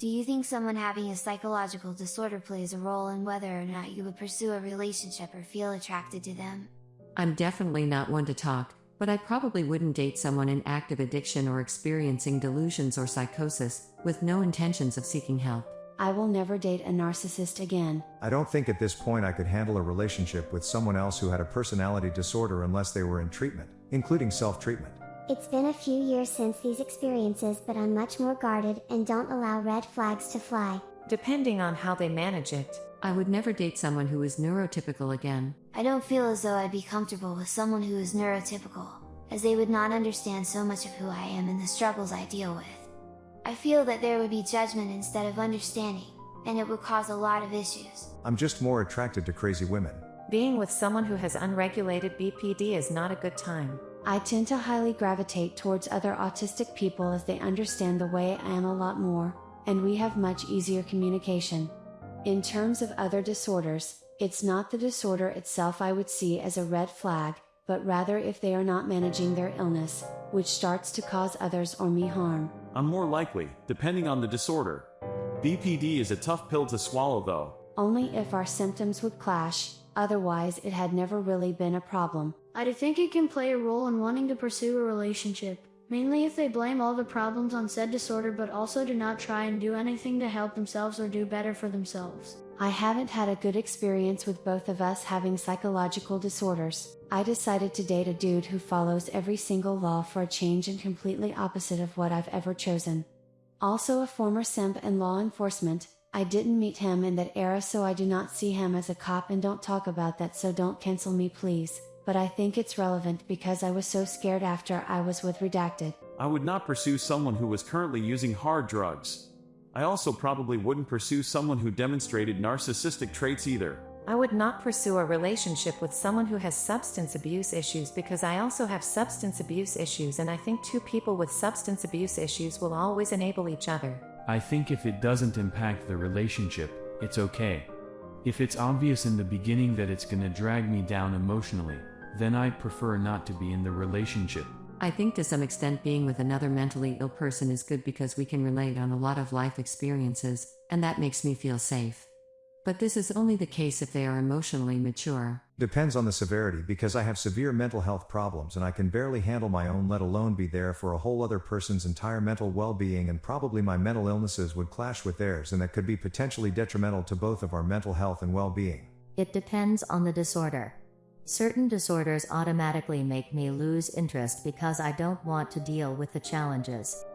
Do you think someone having a psychological disorder plays a role in whether or not you would pursue a relationship or feel attracted to them? I'm definitely not one to talk, but I probably wouldn't date someone in active addiction or experiencing delusions or psychosis, with no intentions of seeking help. I will never date a narcissist again. I don't think at this point I could handle a relationship with someone else who had a personality disorder unless they were in treatment, including self-treatment. It's been a few years since these experiences, but I'm much more guarded and don't allow red flags to fly. Depending on how they manage it. I would never date someone who is neurotypical again. I don't feel as though I'd be comfortable with someone who is neurotypical, as they would not understand so much of who I am and the struggles I deal with. I feel that there would be judgment instead of understanding, and it would cause a lot of issues. I'm just more attracted to crazy women. Being with someone who has unregulated BPD is not a good time. I tend to highly gravitate towards other autistic people as they understand the way I am a lot more, and we have much easier communication. In terms of other disorders, it's not the disorder itself I would see as a red flag, but rather if they are not managing their illness, which starts to cause others or me harm. I'm more likely, depending on the disorder. BPD is a tough pill to swallow though. Only if our symptoms would clash, otherwise it had never really been a problem. I think it can play a role in wanting to pursue a relationship, mainly if they blame all the problems on said disorder but also do not try and do anything to help themselves or do better for themselves. I haven't had a good experience with both of us having psychological disorders. I decided to date a dude who follows every single law for a change and completely opposite of what I've ever chosen. Also a former simp in law enforcement, I didn't meet him in that era, so I do not see him as a cop, and don't talk about that, so don't cancel me please. But I think it's relevant because I was so scared after I was with Redacted. I would not pursue someone who was currently using hard drugs. I also probably wouldn't pursue someone who demonstrated narcissistic traits either. I would not pursue a relationship with someone who has substance abuse issues because I also have substance abuse issues, and I think two people with substance abuse issues will always enable each other. I think if it doesn't impact the relationship, it's okay. If it's obvious in the beginning that it's gonna drag me down emotionally, then I'd prefer not to be in the relationship. I think to some extent being with another mentally ill person is good because we can relate on a lot of life experiences, and that makes me feel safe. But this is only the case if they are emotionally mature. Depends on the severity, because I have severe mental health problems and I can barely handle my own, let alone be there for a whole other person's entire mental well-being, and probably my mental illnesses would clash with theirs, and that could be potentially detrimental to both of our mental health and well-being. It depends on the disorder. Certain disorders automatically make me lose interest because I don't want to deal with the challenges.